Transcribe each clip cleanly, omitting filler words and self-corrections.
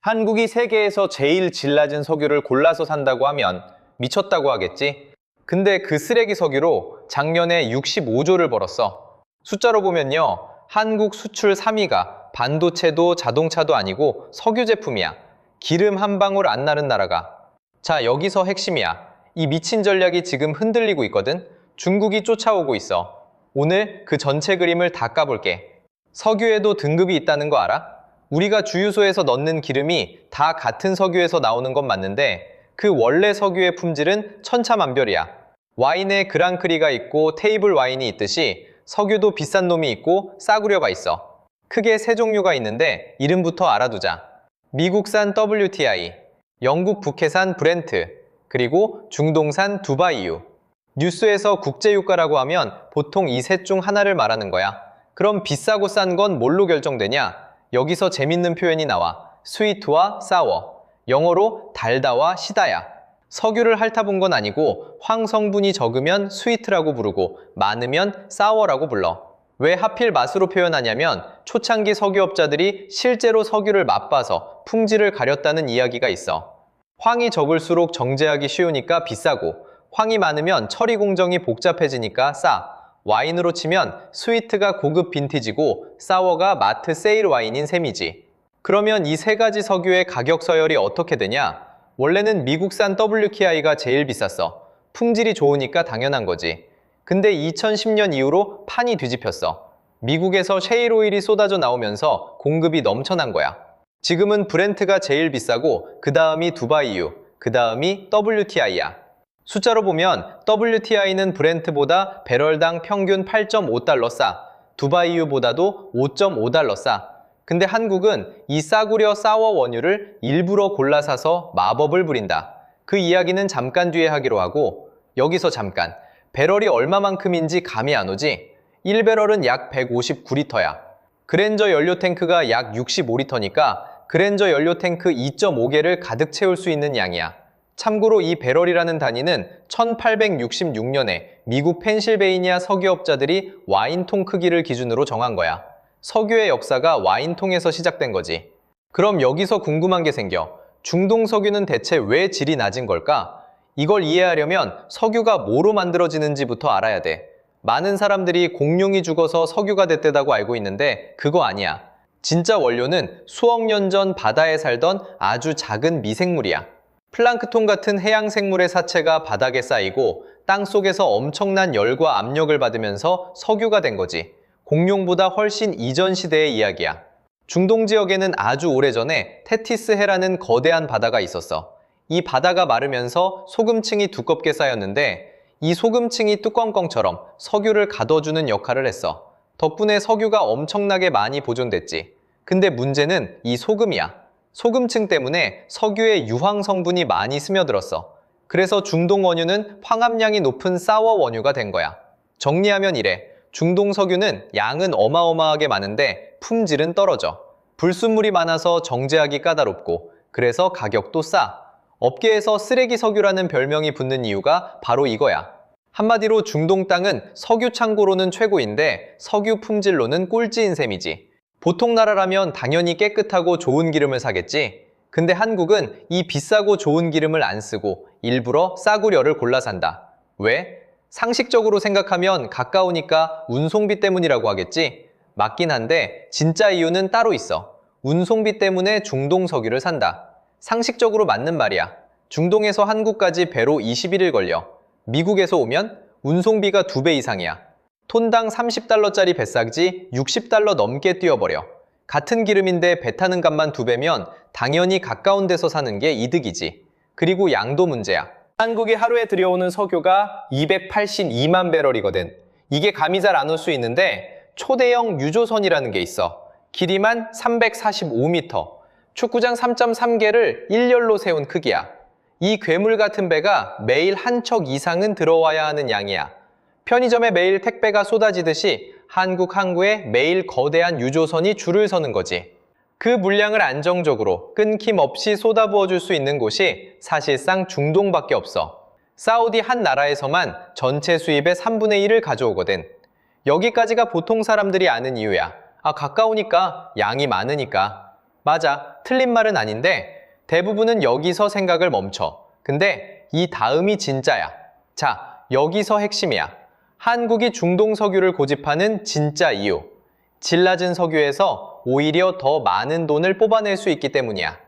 한국이 세계에서 제일 질 낮은 석유를 골라서 산다고 하면 미쳤다고 하겠지? 근데 그 쓰레기 석유로 작년에 65조를 벌었어. 숫자로 보면요, 한국 수출 3위가 반도체도 자동차도 아니고 석유 제품이야. 기름 한 방울 안 나는 나라가. 자, 여기서 핵심이야. 이 미친 전략이 지금 흔들리고 있거든? 중국이 쫓아오고 있어. 오늘 그 전체 그림을 다 까볼게. 석유에도 등급이 있다는 거 알아? 우리가 주유소에서 넣는 기름이 다 같은 석유에서 나오는 건 맞는데 그 원래 석유의 품질은 천차만별이야. 와인에 그랑크리가 있고 테이블 와인이 있듯이 석유도 비싼 놈이 있고 싸구려가 있어. 크게 세 종류가 있는데 이름부터 알아두자. 미국산 WTI, 영국 북해산 브렌트, 그리고 중동산 두바이유. 뉴스에서 국제유가라고 하면 보통 이 셋 중 하나를 말하는 거야. 그럼 비싸고 싼 건 뭘로 결정되냐? 여기서 재밌는 표현이 나와. 스위트와 사워. 영어로 달다와 시다야. 석유를 핥아본 건 아니고 황성분이 적으면 스위트라고 부르고 많으면 사워라고 불러. 왜 하필 맛으로 표현하냐면 초창기 석유업자들이 실제로 석유를 맛봐서 품질을 가렸다는 이야기가 있어. 황이 적을수록 정제하기 쉬우니까 비싸고 황이 많으면 처리 공정이 복잡해지니까 싸. 와인으로 치면 스위트가 고급 빈티지고 사워가 마트 세일 와인인 셈이지. 그러면 이 세 가지 석유의 가격 서열이 어떻게 되냐? 원래는 미국산 WTI가 제일 비쌌어. 품질이 좋으니까 당연한 거지. 근데 2010년 이후로 판이 뒤집혔어. 미국에서 셰일 오일이 쏟아져 나오면서 공급이 넘쳐난 거야. 지금은 브렌트가 제일 비싸고 그 다음이 두바이유, 그 다음이 WTI야. 숫자로 보면 WTI는 브렌트보다 배럴당 평균 8.5달러 싸, 두바이유보다도 5.5달러 싸. 근데 한국은 이 싸구려 사워 원유를 일부러 골라 사서 마법을 부린다. 그 이야기는 잠깐 뒤에 하기로 하고 여기서 잠깐, 배럴이 얼마만큼인지 감이 안 오지? 1배럴은 약 159리터야. 그랜저 연료 탱크가 약 65리터니까 그랜저 연료 탱크 2.5개를 가득 채울 수 있는 양이야. 참고로 이 배럴이라는 단위는 1866년에 미국 펜실베이니아 석유업자들이 와인통 크기를 기준으로 정한 거야. 석유의 역사가 와인통에서 시작된 거지. 그럼 여기서 궁금한 게 생겨. 중동 석유는 대체 왜 질이 낮은 걸까? 이걸 이해하려면 석유가 뭐로 만들어지는지부터 알아야 돼. 많은 사람들이 공룡이 죽어서 석유가 됐다고 알고 있는데 그거 아니야. 진짜 원료는 수억 년 전 바다에 살던 아주 작은 미생물이야. 플랑크톤 같은 해양 생물의 사체가 바닥에 쌓이고 땅속에서 엄청난 열과 압력을 받으면서 석유가 된 거지. 공룡보다 훨씬 이전 시대의 이야기야. 중동 지역에는 아주 오래전에 테티스해라는 거대한 바다가 있었어. 이 바다가 마르면서 소금층이 두껍게 쌓였는데 이 소금층이 뚜껑껑처럼 석유를 가둬주는 역할을 했어. 덕분에 석유가 엄청나게 많이 보존됐지. 근데 문제는 이 소금이야. 소금층 때문에 석유의 유황 성분이 많이 스며들었어. 그래서 중동 원유는 황합량이 높은 사워 원유가 된 거야. 정리하면 이래. 중동 석유는 양은 어마어마하게 많은데 품질은 떨어져. 불순물이 많아서 정제하기 까다롭고 그래서 가격도 싸. 업계에서 쓰레기 석유라는 별명이 붙는 이유가 바로 이거야. 한마디로 중동 땅은 석유 창고로는 최고인데 석유 품질로는 꼴찌인 셈이지. 보통 나라라면 당연히 깨끗하고 좋은 기름을 사겠지. 근데 한국은 이 비싸고 좋은 기름을 안 쓰고 일부러 싸구려를 골라 산다. 왜? 상식적으로 생각하면 가까우니까 운송비 때문이라고 하겠지. 맞긴 한데 진짜 이유는 따로 있어. 운송비 때문에 중동 석유를 산다. 상식적으로 맞는 말이야. 중동에서 한국까지 배로 21일 걸려. 미국에서 오면 운송비가 2배 이상이야. 톤당 30달러짜리 뱃삭지 60달러 넘게 뛰어버려. 같은 기름인데 배 타는 값만 2배면 당연히 가까운 데서 사는 게 이득이지. 그리고 양도 문제야. 한국이 하루에 들여오는 석유가 282만 배럴이거든. 이게 감이 잘 안 올 수 있는데 초대형 유조선이라는 게 있어. 길이만 345m, 축구장 3.3개를 일렬로 세운 크기야. 이 괴물 같은 배가 매일 한 척 이상은 들어와야 하는 양이야. 편의점에 매일 택배가 쏟아지듯이 한국 항구에 매일 거대한 유조선이 줄을 서는 거지. 그 물량을 안정적으로 끊김없이 쏟아부어 줄 수 있는 곳이 사실상 중동밖에 없어. 사우디 한 나라에서만 전체 수입의 3분의 1을 가져오거든. 여기까지가 보통 사람들이 아는 이유야. 가까우니까, 양이 많으니까. 맞아, 틀린 말은 아닌데 대부분은 여기서 생각을 멈춰. 근데 이 다음이 진짜야. 자, 여기서 핵심이야. 한국이 중동 석유를 고집하는 진짜 이유. 질 낮은 석유에서 오히려 더 많은 돈을 뽑아낼 수 있기 때문이야.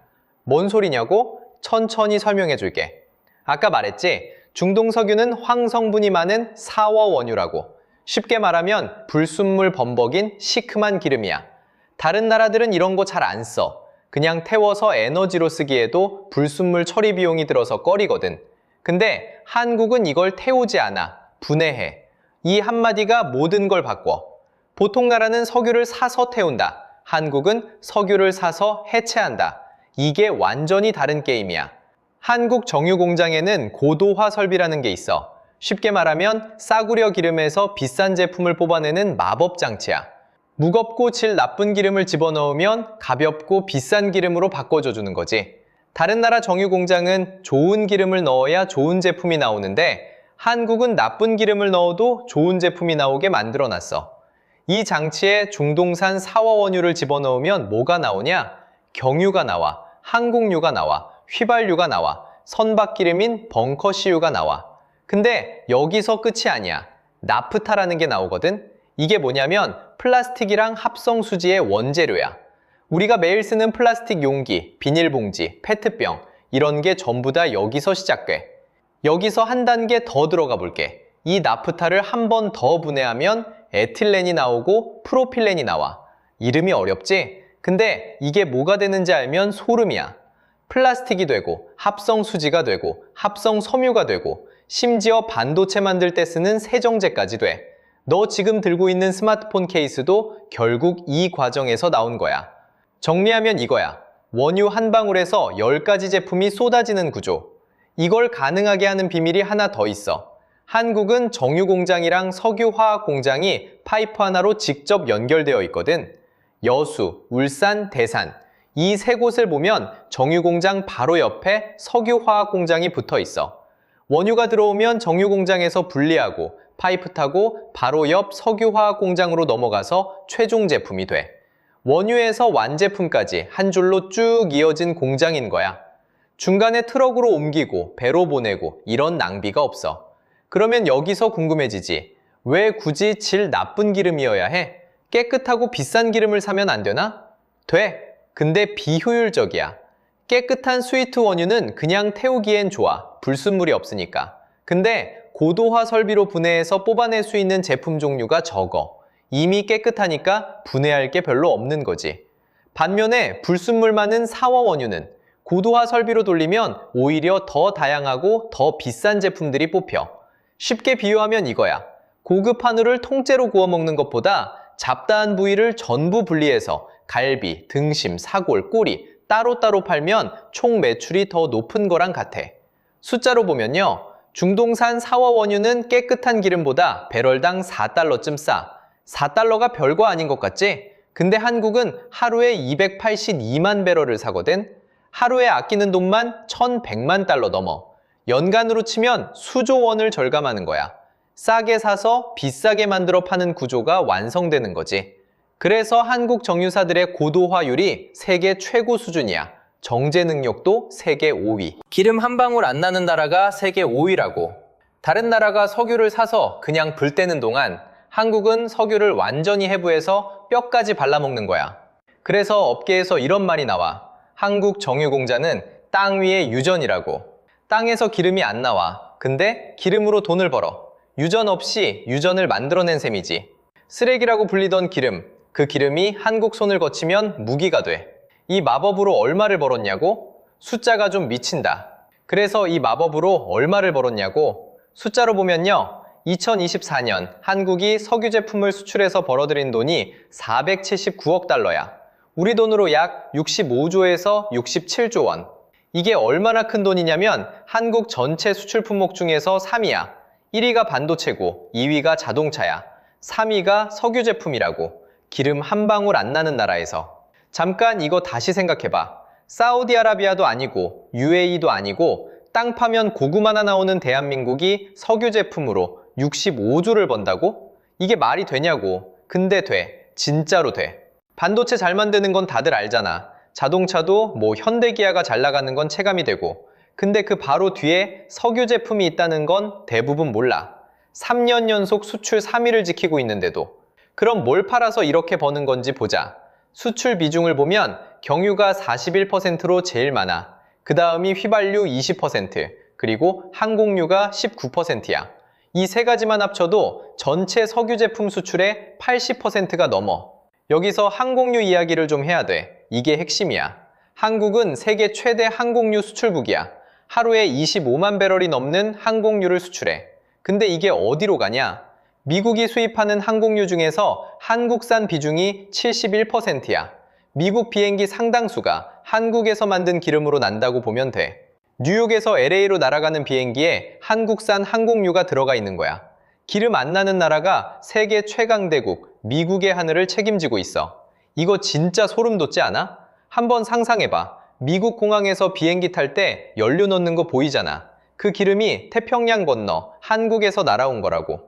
뭔 소리냐고? 천천히 설명해 줄게. 아까 말했지? 중동 석유는 황성분이 많은 사워 원유라고. 쉽게 말하면 불순물 범벅인 시큼한 기름이야. 다른 나라들은 이런 거 잘 안 써. 그냥 태워서 에너지로 쓰기에도 불순물 처리 비용이 들어서 꺼리거든. 근데 한국은 이걸 태우지 않아. 분해해. 이 한마디가 모든 걸 바꿔. 보통 나라는 석유를 사서 태운다. 한국은 석유를 사서 해체한다. 이게 완전히 다른 게임이야. 한국 정유 공장에는 고도화 설비라는 게 있어. 쉽게 말하면 싸구려 기름에서 비싼 제품을 뽑아내는 마법 장치야. 무겁고 질 나쁜 기름을 집어넣으면 가볍고 비싼 기름으로 바꿔줘 주는 거지. 다른 나라 정유 공장은 좋은 기름을 넣어야 좋은 제품이 나오는데 한국은 나쁜 기름을 넣어도 좋은 제품이 나오게 만들어 놨어. 이 장치에 중동산 사워원유를 집어넣으면 뭐가 나오냐? 경유가 나와, 항공유가 나와, 휘발유가 나와, 선박기름인 벙커시유가 나와. 근데 여기서 끝이 아니야. 나프타라는 게 나오거든? 이게 뭐냐면 플라스틱이랑 합성수지의 원재료야. 우리가 매일 쓰는 플라스틱 용기, 비닐봉지, 페트병 이런 게 전부 다 여기서 시작돼. 여기서 한 단계 더 들어가 볼게. 이 나프타를 한 번 더 분해하면 에틸렌이 나오고 프로필렌이 나와. 이름이 어렵지? 근데 이게 뭐가 되는지 알면 소름이야. 플라스틱이 되고 합성수지가 되고 합성섬유가 되고 심지어 반도체 만들 때 쓰는 세정제까지 돼. 너 지금 들고 있는 스마트폰 케이스도 결국 이 과정에서 나온 거야. 정리하면 이거야. 원유 한 방울에서 10가지 제품이 쏟아지는 구조. 이걸 가능하게 하는 비밀이 하나 더 있어. 한국은 정유공장이랑 석유화학공장이 파이프 하나로 직접 연결되어 있거든. 여수, 울산, 대산. 이 세 곳을 보면 정유공장 바로 옆에 석유화학공장이 붙어 있어. 원유가 들어오면 정유공장에서 분리하고 파이프 타고 바로 옆 석유화학공장으로 넘어가서 최종 제품이 돼. 원유에서 완제품까지 한 줄로 쭉 이어진 공장인 거야. 중간에 트럭으로 옮기고 배로 보내고 이런 낭비가 없어. 그러면 여기서 궁금해지지. 왜 굳이 질 나쁜 기름이어야 해? 깨끗하고 비싼 기름을 사면 안 되나? 돼. 근데 비효율적이야. 깨끗한 스위트 원유는 그냥 태우기엔 좋아. 불순물이 없으니까. 근데 고도화 설비로 분해해서 뽑아낼 수 있는 제품 종류가 적어. 이미 깨끗하니까 분해할 게 별로 없는 거지. 반면에 불순물 많은 사워 원유는 고도화 설비로 돌리면 오히려 더 다양하고 더 비싼 제품들이 뽑혀. 쉽게 비유하면 이거야. 고급 한우를 통째로 구워 먹는 것보다 잡다한 부위를 전부 분리해서 갈비, 등심, 사골, 꼬리 따로따로 팔면 총 매출이 더 높은 거랑 같아. 숫자로 보면요. 중동산 사워 원유는 깨끗한 기름보다 배럴당 4달러쯤 싸. 4달러가 별거 아닌 것 같지? 근데 한국은 하루에 282만 배럴을 사거든? 하루에 아끼는 돈만 1,100만 달러 넘어. 연간으로 치면 수조 원을 절감하는 거야. 싸게 사서 비싸게 만들어 파는 구조가 완성되는 거지. 그래서 한국 정유사들의 고도화율이 세계 최고 수준이야. 정제 능력도 세계 5위. 기름 한 방울 안 나는 나라가 세계 5위라고. 다른 나라가 석유를 사서 그냥 불 때는 동안 한국은 석유를 완전히 해부해서 뼈까지 발라먹는 거야. 그래서 업계에서 이런 말이 나와. 한국 정유공자는 땅 위의 유전이라고. 땅에서 기름이 안 나와. 근데 기름으로 돈을 벌어. 유전 없이 유전을 만들어낸 셈이지. 쓰레기라고 불리던 기름, 그 기름이 한국 손을 거치면 무기가 돼. 이 마법으로 얼마를 벌었냐고? 숫자가 좀 미친다. 그래서 이 마법으로 얼마를 벌었냐고? 숫자로 보면요. 2024년 한국이 석유 제품을 수출해서 벌어들인 돈이 479억 달러야. 우리 돈으로 약 65조에서 67조 원. 이게 얼마나 큰 돈이냐면 한국 전체 수출 품목 중에서 3위야. 1위가 반도체고 2위가 자동차야. 3위가 석유 제품이라고. 기름 한 방울 안 나는 나라에서. 잠깐 이거 다시 생각해봐. 사우디아라비아도 아니고 UAE도 아니고 땅 파면 고구마 하나 나오는 대한민국이 석유 제품으로 65조를 번다고? 이게 말이 되냐고. 근데 돼. 진짜로 돼. 반도체 잘 만드는 건 다들 알잖아. 자동차도 뭐 현대기아가 잘 나가는 건 체감이 되고, 근데 그 바로 뒤에 석유 제품이 있다는 건 대부분 몰라. 3년 연속 수출 3위를 지키고 있는데도. 그럼 뭘 팔아서 이렇게 버는 건지 보자. 수출 비중을 보면 경유가 41%로 제일 많아. 그 다음이 휘발유 20%, 그리고 항공유가 19%야. 이 세 가지만 합쳐도 전체 석유 제품 수출의 80%가 넘어. 여기서 항공유 이야기를 좀 해야 돼. 이게 핵심이야. 한국은 세계 최대 항공유 수출국이야. 하루에 25만 배럴이 넘는 항공유를 수출해. 근데 이게 어디로 가냐? 미국이 수입하는 항공유 중에서 한국산 비중이 71%야. 미국 비행기 상당수가 한국에서 만든 기름으로 난다고 보면 돼. 뉴욕에서 LA로 날아가는 비행기에 한국산 항공유가 들어가 있는 거야. 기름 안 나는 나라가 세계 최강대국 미국의 하늘을 책임지고 있어. 이거 진짜 소름 돋지 않아? 한번 상상해봐. 미국 공항에서 비행기 탈 때 연료 넣는 거 보이잖아. 그 기름이 태평양 건너 한국에서 날아온 거라고.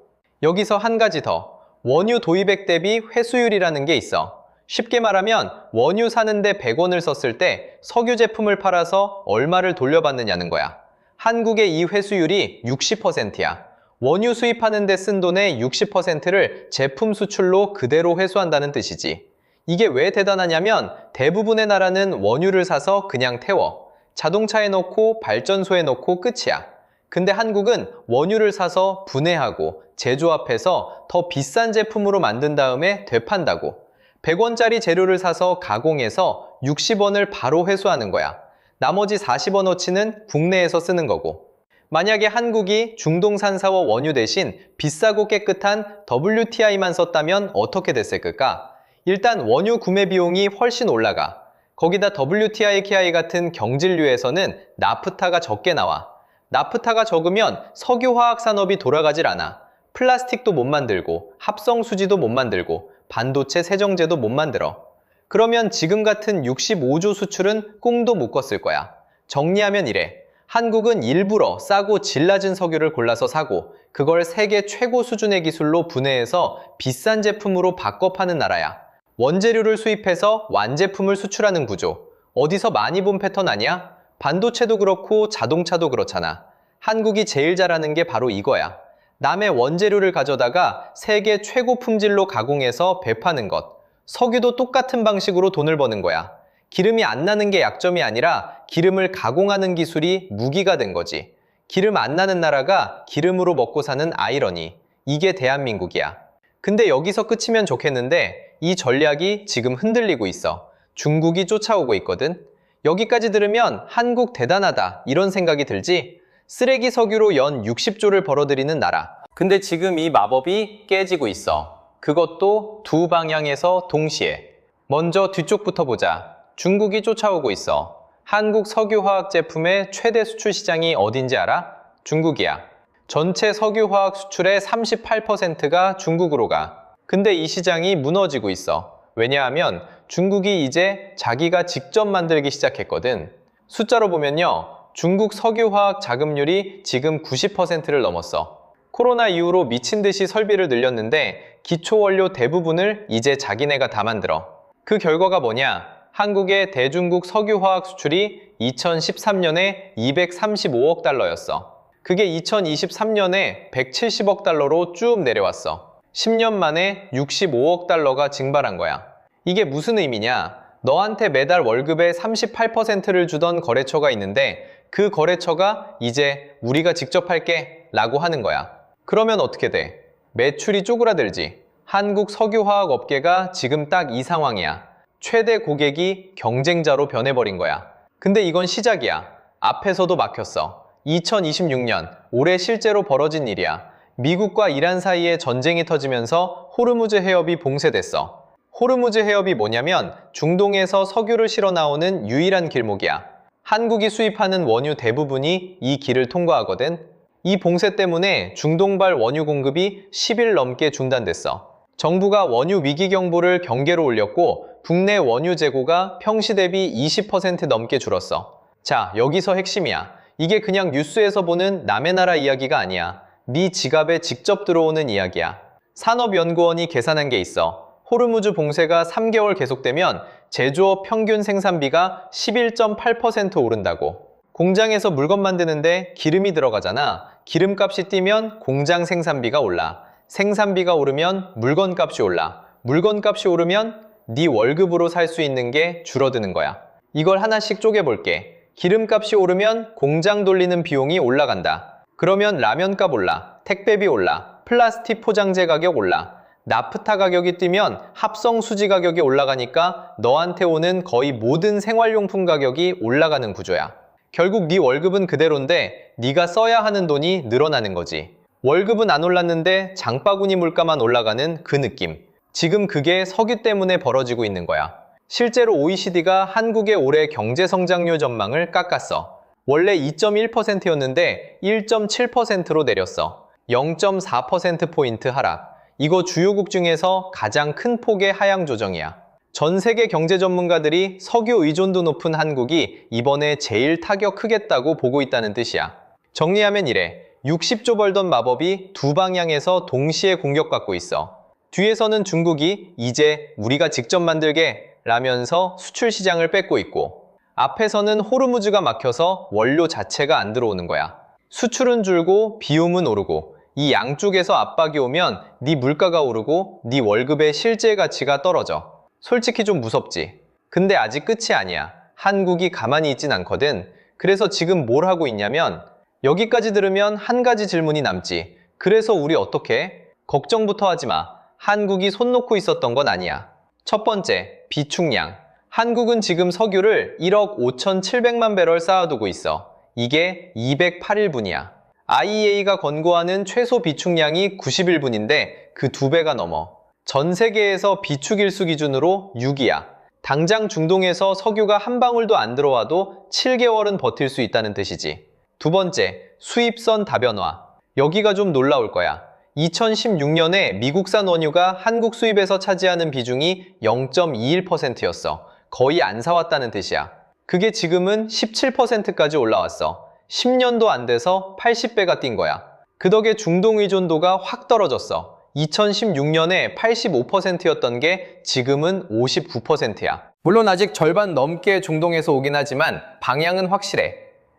여기서 한 가지 더. 원유 도입액 대비 회수율이라는 게 있어. 쉽게 말하면 원유 사는데 100원을 썼을 때 석유 제품을 팔아서 얼마를 돌려받느냐는 거야. 한국의 이 회수율이 60%야. 원유 수입하는 데 쓴 돈의 60%를 제품 수출로 그대로 회수한다는 뜻이지. 이게 왜 대단하냐면 대부분의 나라는 원유를 사서 그냥 태워. 자동차에 넣고 발전소에 넣고 끝이야. 근데 한국은 원유를 사서 분해하고 제조합해서 더 비싼 제품으로 만든 다음에 되판다고. 100원짜리 재료를 사서 가공해서 60원을 바로 회수하는 거야. 나머지 40원어치는 국내에서 쓰는 거고. 만약에 한국이 중동산사와 원유 대신 비싸고 깨끗한 WTI만 썼다면 어떻게 됐을까? 일단 원유 구매 비용이 훨씬 올라가. 거기다 WTI, KI 같은 경질류에서는 나프타가 적게 나와. 나프타가 적으면 석유화학 산업이 돌아가질 않아. 플라스틱도 못 만들고 합성수지도 못 만들고 반도체 세정제도 못 만들어. 그러면 지금 같은 65조 수출은 꿈도 못 꿨을 거야. 정리하면 이래. 한국은 일부러 싸고 질 낮은 석유를 골라서 사고 그걸 세계 최고 수준의 기술로 분해해서 비싼 제품으로 바꿔 파는 나라야. 원재료를 수입해서 완제품을 수출하는 구조. 어디서 많이 본 패턴 아니야? 반도체도 그렇고 자동차도 그렇잖아. 한국이 제일 잘하는 게 바로 이거야. 남의 원재료를 가져다가 세계 최고 품질로 가공해서 배파는 것. 석유도 똑같은 방식으로 돈을 버는 거야. 기름이 안 나는 게 약점이 아니라 기름을 가공하는 기술이 무기가 된 거지. 기름 안 나는 나라가 기름으로 먹고 사는 아이러니. 이게 대한민국이야. 근데 여기서 끝이면 좋겠는데 이 전략이 지금 흔들리고 있어. 중국이 쫓아오고 있거든. 여기까지 들으면 한국 대단하다 이런 생각이 들지? 쓰레기 석유로 연 60조를 벌어들이는 나라. 근데 지금 이 마법이 깨지고 있어. 그것도 두 방향에서 동시에. 먼저 뒤쪽부터 보자. 중국이 쫓아오고 있어. 한국 석유화학 제품의 최대 수출 시장이 어딘지 알아? 중국이야. 전체 석유화학 수출의 38%가 중국으로 가. 근데 이 시장이 무너지고 있어. 왜냐하면 중국이 이제 자기가 직접 만들기 시작했거든. 숫자로 보면요. 중국 석유화학 자금률이 지금 90%를 넘었어. 코로나 이후로 미친 듯이 설비를 늘렸는데 기초 원료 대부분을 이제 자기네가 다 만들어. 그 결과가 뭐냐? 한국의 대중국 석유화학 수출이 2013년에 235억 달러였어. 그게 2023년에 170억 달러로 쭉 내려왔어. 10년 만에 65억 달러가 증발한 거야. 이게 무슨 의미냐? 너한테 매달 월급의 38%를 주던 거래처가 있는데 그 거래처가 이제 우리가 직접 할게 라고 하는 거야. 그러면 어떻게 돼? 매출이 쪼그라들지. 한국 석유화학 업계가 지금 딱 이 상황이야. 최대 고객이 경쟁자로 변해버린 거야. 근데 이건 시작이야. 앞에서도 막혔어. 2026년, 올해 실제로 벌어진 일이야. 미국과 이란 사이에 전쟁이 터지면서 호르무즈 해협이 봉쇄됐어. 호르무즈 해협이 뭐냐면 중동에서 석유를 실어 나오는 유일한 길목이야. 한국이 수입하는 원유 대부분이 이 길을 통과하거든. 이 봉쇄 때문에 중동발 원유 공급이 10일 넘게 중단됐어. 정부가 원유 위기 경보를 경계로 올렸고 국내 원유 재고가 평시 대비 20% 넘게 줄었어. 자, 여기서 핵심이야. 이게 그냥 뉴스에서 보는 남의 나라 이야기가 아니야. 네 지갑에 직접 들어오는 이야기야. 산업연구원이 계산한 게 있어. 호르무즈 봉쇄가 3개월 계속되면 제조업 평균 생산비가 11.8% 오른다고. 공장에서 물건 만드는데 기름이 들어가잖아. 기름값이 뛰면 공장 생산비가 올라. 생산비가 오르면 물건값이 올라. 물건값이 오르면 네 월급으로 살 수 있는 게 줄어드는 거야. 이걸 하나씩 쪼개볼게. 기름값이 오르면 공장 돌리는 비용이 올라간다. 그러면 라면값 올라, 택배비 올라, 플라스틱 포장재 가격 올라. 나프타 가격이 뛰면 합성 수지 가격이 올라가니까 너한테 오는 거의 모든 생활용품 가격이 올라가는 구조야. 결국 네 월급은 그대로인데 네가 써야 하는 돈이 늘어나는 거지. 월급은 안 올랐는데 장바구니 물가만 올라가는 그 느낌. 지금 그게 석유 때문에 벌어지고 있는 거야. 실제로 OECD가 한국의 올해 경제 성장률 전망을 깎았어. 원래 2.1%였는데 1.7%로 내렸어. 0.4%포인트 하락. 이거 주요국 중에서 가장 큰 폭의 하향 조정이야. 전 세계 경제 전문가들이 석유 의존도 높은 한국이 이번에 제일 타격 크겠다고 보고 있다는 뜻이야. 정리하면 이래. 60조 벌던 마법이 두 방향에서 동시에 공격받고 있어. 뒤에서는 중국이 이제 우리가 직접 만들게 라면서 수출 시장을 뺏고 있고, 앞에서는 호르무즈가 막혀서 원료 자체가 안 들어오는 거야. 수출은 줄고 비용은 오르고, 이 양쪽에서 압박이 오면 네 물가가 오르고 네 월급의 실제 가치가 떨어져. 솔직히 좀 무섭지. 근데 아직 끝이 아니야. 한국이 가만히 있진 않거든. 그래서 지금 뭘 하고 있냐면, 여기까지 들으면 한 가지 질문이 남지. 그래서 우리 어떻게? 걱정부터 하지 마. 한국이 손 놓고 있었던 건 아니야. 첫 번째, 비축량. 한국은 지금 석유를 1억 5,700만 배럴 쌓아두고 있어. 이게 208일분이야. IEA가 권고하는 최소 비축량이 90일분인데 그 2배가 넘어. 전 세계에서 비축일수 기준으로 6이야. 당장 중동에서 석유가 한 방울도 안 들어와도 7개월은 버틸 수 있다는 뜻이지. 두 번째, 수입선 다변화. 여기가 좀 놀라울 거야. 2016년에 미국산 원유가 한국 수입에서 차지하는 비중이 0.21%였어. 거의 안 사왔다는 뜻이야. 그게 지금은 17%까지 올라왔어. 10년도 안 돼서 80배가 뛴 거야. 그 덕에 중동 의존도가 확 떨어졌어. 2016년에 85%였던 게 지금은 59%야. 물론 아직 절반 넘게 중동에서 오긴 하지만 방향은 확실해.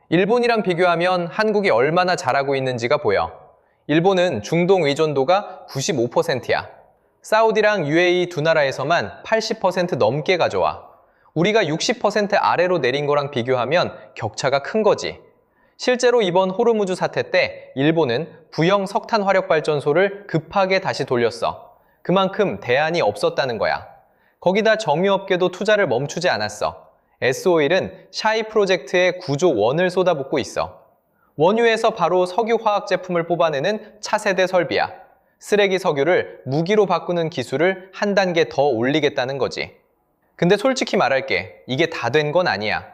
일본이랑 비교하면 한국이 얼마나 잘하고 있는지가 보여. 일본은 중동 의존도가 95%야. 사우디랑 UAE 두 나라에서만 80% 넘게 가져와. 우리가 60% 아래로 내린 거랑 비교하면 격차가 큰 거지. 실제로 이번 호르무즈 사태 때 일본은 부영 석탄 화력 발전소를 급하게 다시 돌렸어. 그만큼 대안이 없었다는 거야. 거기다 정유업계도 투자를 멈추지 않았어. S-오일은 샤이 프로젝트에 9조 원을 쏟아붓고 있어. 원유에서 바로 석유 화학 제품을 뽑아내는 차세대 설비야. 쓰레기 석유를 무기로 바꾸는 기술을 한 단계 더 올리겠다는 거지. 근데 솔직히 말할게. 이게 다 된 건 아니야.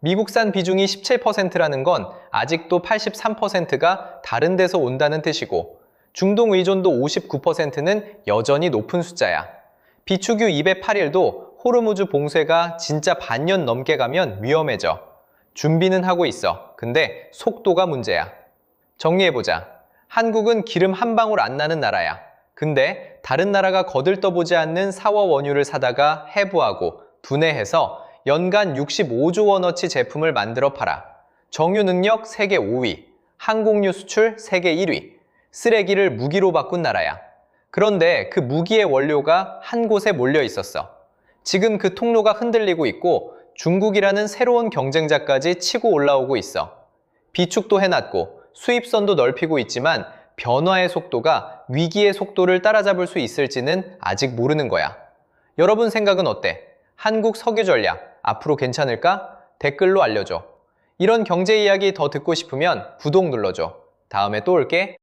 미국산 비중이 17%라는 건 아직도 83%가 다른 데서 온다는 뜻이고, 중동 의존도 59%는 여전히 높은 숫자야. 비축유 208일도 호르무즈 봉쇄가 진짜 반년 넘게 가면 위험해져. 준비는 하고 있어. 근데 속도가 문제야. 정리해보자. 한국은 기름 한 방울 안 나는 나라야. 근데 다른 나라가 거들떠보지 않는 사워 원유를 사다가 해부하고 분해해서 연간 65조 원어치 제품을 만들어 팔아. 정유 능력 세계 5위, 항공유 수출 세계 1위, 쓰레기를 무기로 바꾼 나라야. 그런데 그 무기의 원료가 한 곳에 몰려 있었어. 지금 그 통로가 흔들리고 있고 중국이라는 새로운 경쟁자까지 치고 올라오고 있어. 비축도 해놨고 수입선도 넓히고 있지만 변화의 속도가 위기의 속도를 따라잡을 수 있을지는 아직 모르는 거야. 여러분 생각은 어때? 한국 석유 전략 앞으로 괜찮을까? 댓글로 알려줘. 이런 경제 이야기 더 듣고 싶으면 구독 눌러줘. 다음에 또 올게.